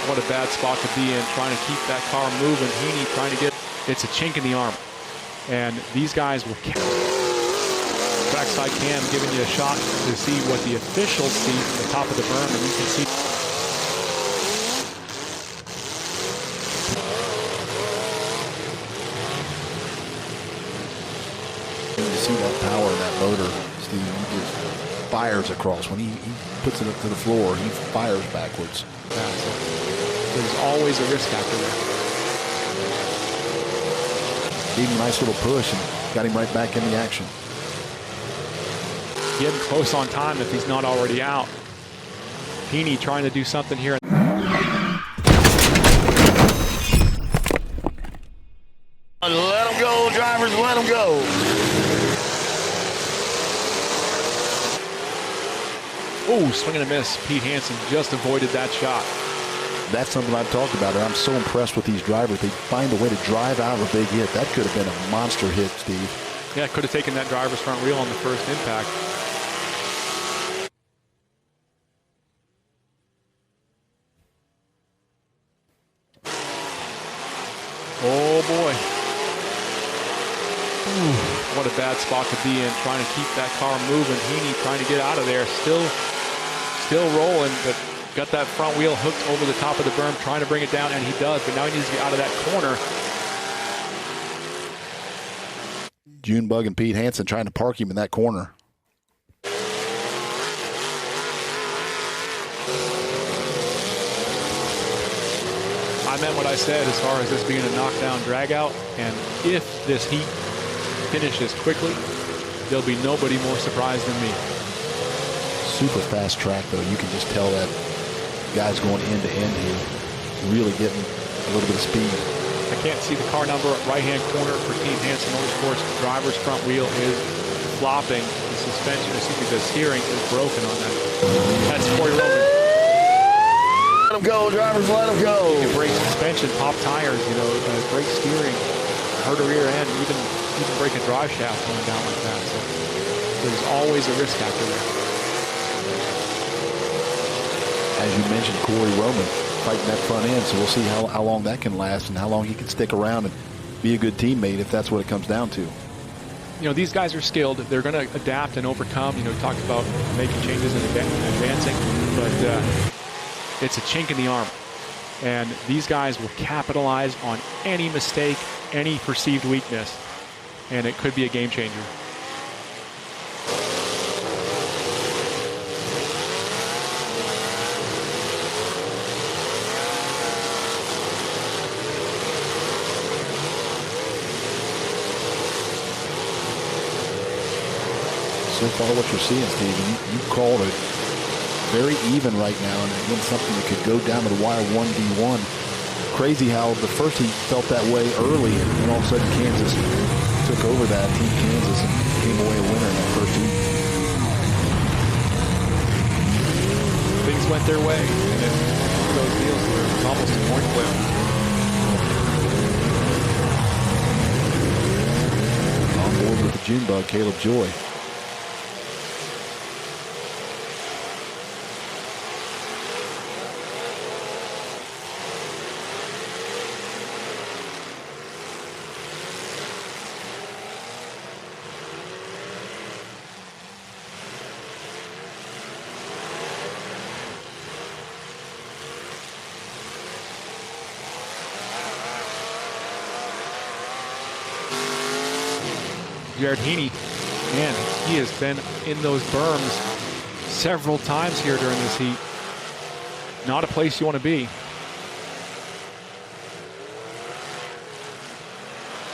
What a bad spot to be in, trying to keep that car moving. Heaney trying to get, it's a chink in the arm. And these guys will count. Trackside cam giving you a shot to see what the officials see from the top of the berm, and you can see. You see that power in that motor, Steve. He just fires across. When he puts it up to the floor, he fires backwards. Yeah, so there's always a risk factor there. Gave him a nice little push and got him right back in the action. Getting close on time if he's not already out. Heaney trying to do something here. Let him go, drivers, let him go. Oh, swing and a miss. Pete Hansen just avoided that shot. That's something I've talked about. I'm so impressed with these drivers. They find a way to drive out of a big hit. That could have been a monster hit, Steve. Yeah, could have taken that driver's front wheel on the first impact. Oh boy. Ooh, what a bad spot to be in, trying to keep that car moving. Heaney trying to get out of there, still rolling, but got that front wheel hooked over the top of the berm, trying to bring it down, and he does, but now he needs to get out of that corner. Junebug and Pete Hansen trying to park him in that corner. I meant what I said as far as this being a knockdown dragout, and if this heat finishes quickly, there'll be nobody more surprised than me. Super fast track, though. You can just tell that guy's going end to end here, really getting a little bit of speed. I can't see the car number, right-hand corner for Team Hansen Motorsports. The driver's front wheel is flopping. The suspension, the steering is broken on that. That's Corey Roman. Let him go, drivers, let him go. You can brake suspension, pop tires, brake steering, hurt a rear end, even break a drive shaft going down like that. So there's always a risk factor there. As you mentioned, Corey Roman fighting that front end, so we'll see how long that can last and how long he can stick around and be a good teammate if that's what it comes down to. These guys are skilled. They're going to adapt and overcome. We talked about making changes and advancing, but it's a chink in the arm. And these guys will capitalize on any mistake, any perceived weakness, and it could be a game changer. So far what you're seeing, Steve, you called it very even right now, and again, something that could go down to the wire 1v1. Crazy how the first heat felt that way early, and then all of a sudden Kansas took over that, Team Kansas, and came away a winner in that first heat. Things went their way, and then one of those deals where it was almost a point flip. On board with the Junebug, Caleb Joy. Jared Heaney, man, he has been in those berms several times here during this heat. Not a place you want to be.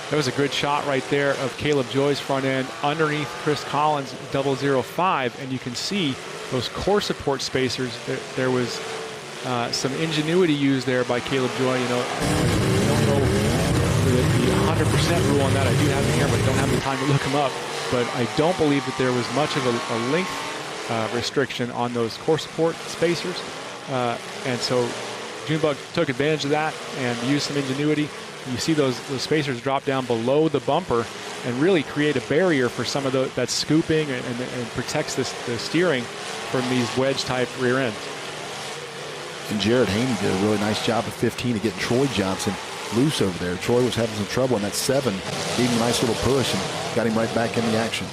That was a good shot right there of Caleb Joy's front end underneath Chris Collins' 005, and you can see those core support spacers. There was some ingenuity used there by Caleb Joy. I don't know the 100% rule on that. I do have it here, but I don't have the time to look them up. But I don't believe that there was much of a length restriction on those core support spacers. And so Junebug took advantage of that and used some ingenuity. You see those spacers drop down below the bumper and really create a barrier for some of that scooping and protects the steering from these wedge-type rear ends. And Jared Haney did a really nice job at 15 of getting Troy Johnson loose over there. Troy was having some trouble, and that 7 gave him a nice little push and got him right back in the action.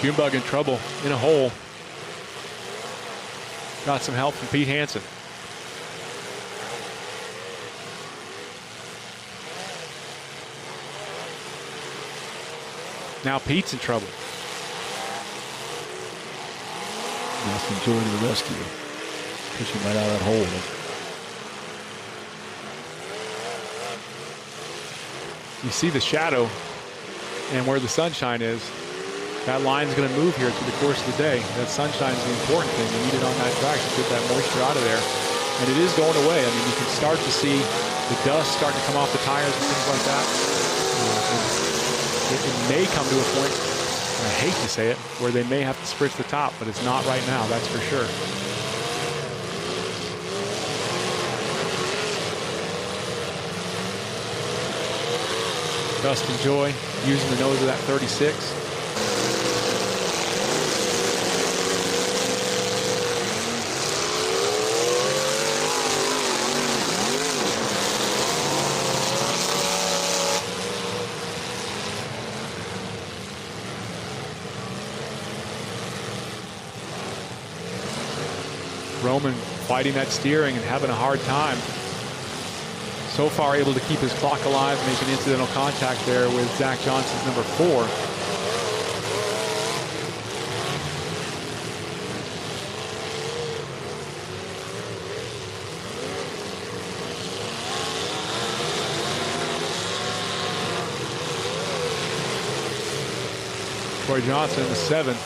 Junebug in trouble, in a hole. Got some help from Pete Hansen. Now Pete's in trouble. Justin Joy to the rescue. Pushing right out of that hole. You see the shadow and where the sunshine is. That line's going to move here through the course of the day. That sunshine is the important thing. You need it on that track to get that moisture out of there. And it is going away. I mean, you can start to see the dust starting to come off the tires and things like that. It may come to a point, and I hate to say it, where they may have to spritz the top, but it's not right now, that's for sure. Dustin Joy using the nose of that 36. Roman fighting that steering and having a hard time. So far able to keep his clock alive, making incidental contact there with Zach Johnson's number 4. Troy Johnson in the 7,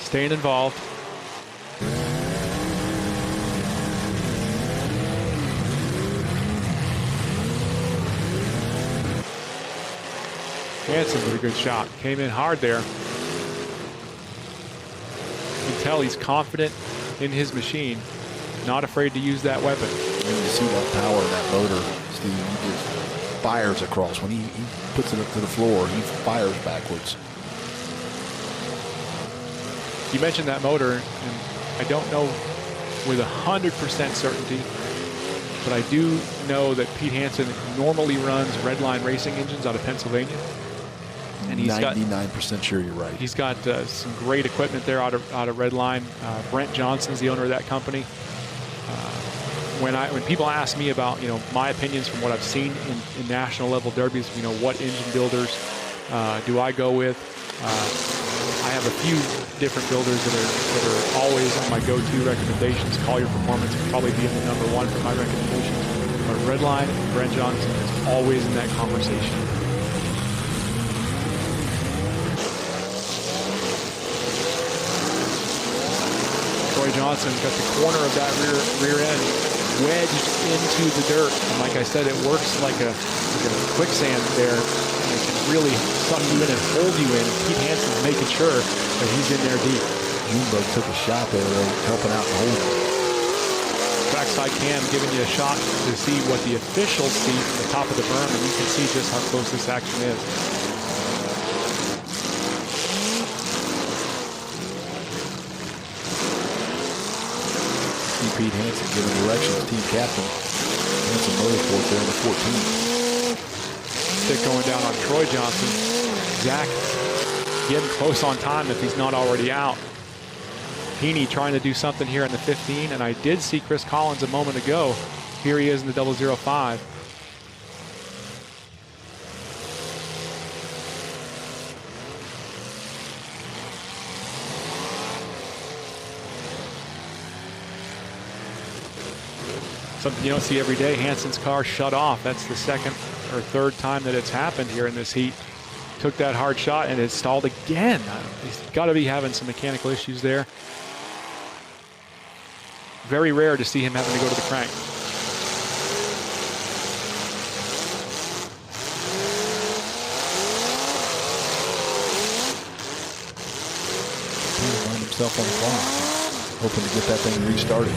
staying involved. Hansen with a good shot. Came in hard there. You can tell he's confident in his machine. Not afraid to use that weapon. And you see that power in that motor, Steve. He just fires across. When he puts it up to the floor, he fires backwards. You mentioned that motor, and I don't know with 100% certainty, but I do know that Pete Hansen normally runs Redline racing engines out of Pennsylvania. And he's 99% sure you're right. He's got some great equipment there out of Redline. Brent Johnson's the owner of that company. When people ask me about my opinions from what I've seen in national level derbies, what engine builders do I go with? I have a few different builders that are always on my go-to recommendations. Collier Performance would probably be in the number 1 for my recommendations. But Redline and Brent Johnson is always in that conversation. Troy Johnson's got the corner of that rear end wedged into the dirt. And like I said, it works like a quicksand there. And it can really suck you in and hold you in. And Pete Hansen's making sure that he's in there deep. Junebug took a shot there, helping out the hole. Trackside cam giving you a shot to see what the officials see from the top of the berm, and you can see just how close this action is. Pete Hansen giving direction to team captain. Hansen Motorsports there in the 14. Stick going down on Troy Johnson. Zach getting close on time if he's not already out. Heaney trying to do something here in the 15, and I did see Chris Collins a moment ago. Here he is in the 005. Something you don't see every day. Hansen's car shut off. That's the second or third time that it's happened here in this heat. Took that hard shot and it stalled again. He's got to be having some mechanical issues there. Very rare to see him having to go to the crank. himself on the clock, hoping to get that thing restarted.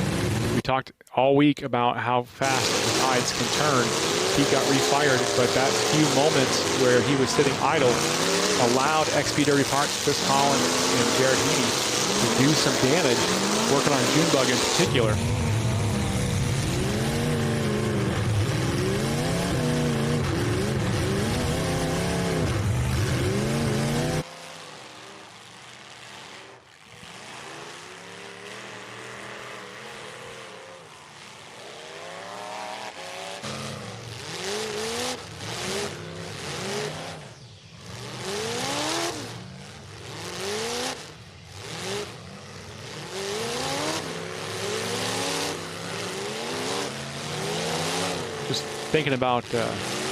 We talked all week about how fast the tides can turn. He got refired, but that few moments where he was sitting idle allowed XP Derby Parts, Chris Collins and Jared Heaney to do some damage, working on Junebug in particular. Just thinking about the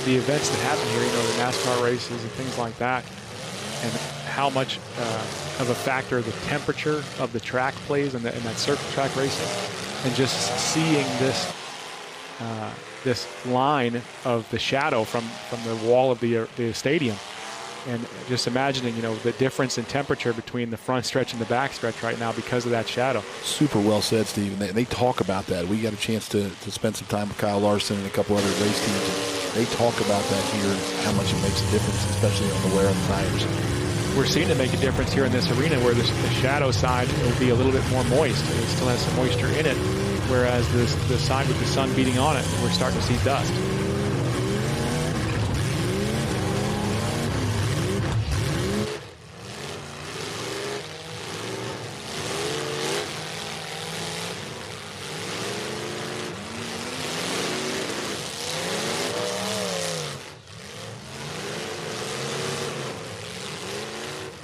events that happen here, you know, the NASCAR races and things like that, and how much of a factor the temperature of the track plays in that circuit track racing, and just seeing this this line of the shadow from the wall of the stadium, and just imagining, you know, the difference in temperature between the front stretch and the back stretch right now because of that shadow. Super well said, Steve. And they talk about that. We got a chance to spend some time with Kyle Larson and a couple other race teams. And they talk about that here, how much it makes a difference, especially on the wear on the tires. We're seeing it make a difference here in this arena where the shadow side will be a little bit more moist. It still has some moisture in it, whereas the side with the sun beating on it, we're starting to see dust.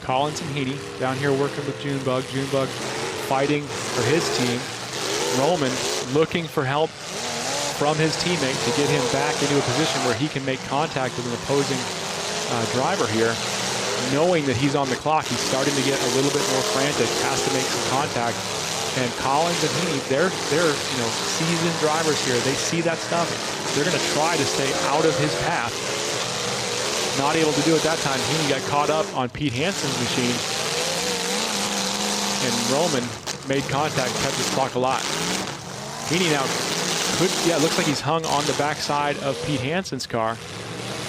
Collins and Heaney down here working with Junebug. Junebug fighting for his team. Roman looking for help from his teammate to get him back into a position where he can make contact with an opposing driver here. Knowing that he's on the clock, he's starting to get a little bit more frantic, has to make some contact. And Collins and Heaney, they're you know, seasoned drivers here. They see that stuff. They're going to try to stay out of his path. Not able to do it that time. Heaney got caught up on Pete Hansen's machine, and Roman made contact, kept his clock alive. Heaney now it looks like he's hung on the backside of Pete Hansen's car,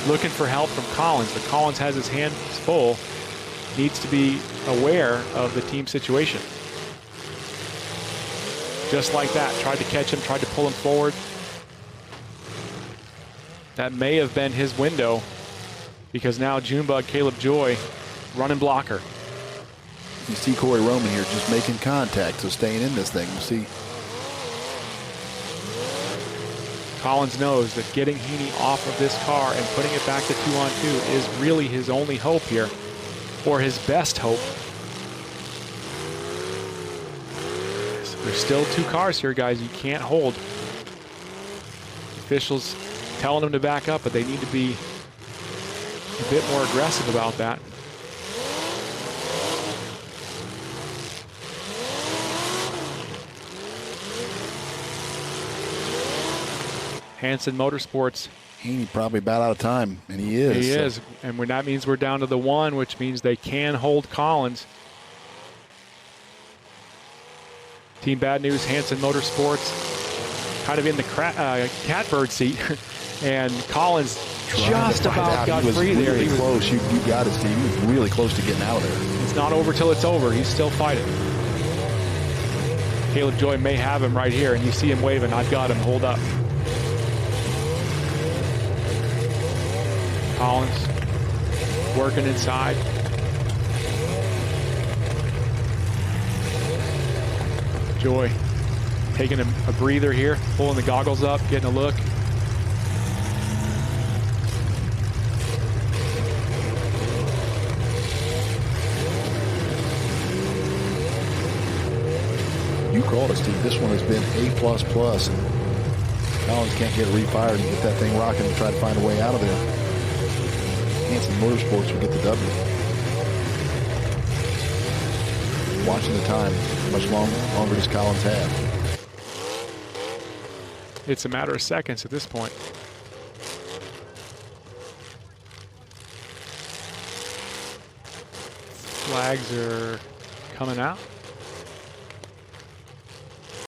looking for help from Collins, but Collins has his hands full, needs to be aware of the team situation. Just like that, tried to catch him, tried to pull him forward. That may have been his window, because now Junebug, Caleb Joy, running blocker. You see Corey Roman here just making contact, so staying in this thing. We'll see. Collins knows that getting Heaney off of this car and putting it back to 2-on-2 is really his only hope here, or his best hope. So there's still 2 cars here, guys. You can't hold. Officials telling them to back up, but they need to be a bit more aggressive about that. Hansen Motorsports. Heaney probably about out of time, and he is. He is, and that means we're down to the 1, which means they can hold Collins. Team Bad News, Hansen Motorsports, kind of in the catbird seat, and Collins just about got free there. He was close. You got it, Steve. He was really close to getting out of there. It's not over till it's over. He's still fighting. Caleb Joy may have him right here, and you see him waving. I've got him. Hold up. Collins working inside. Joy taking a breather here, pulling the goggles up, getting a look. You called it, Steve. This one has been A++. Collins can't get refired and get that thing rocking and try to find a way out of there. Hansen Motorsports will get the W. Watching the time, how much longer does Collins have? It's a matter of seconds at this point. Flags are coming out.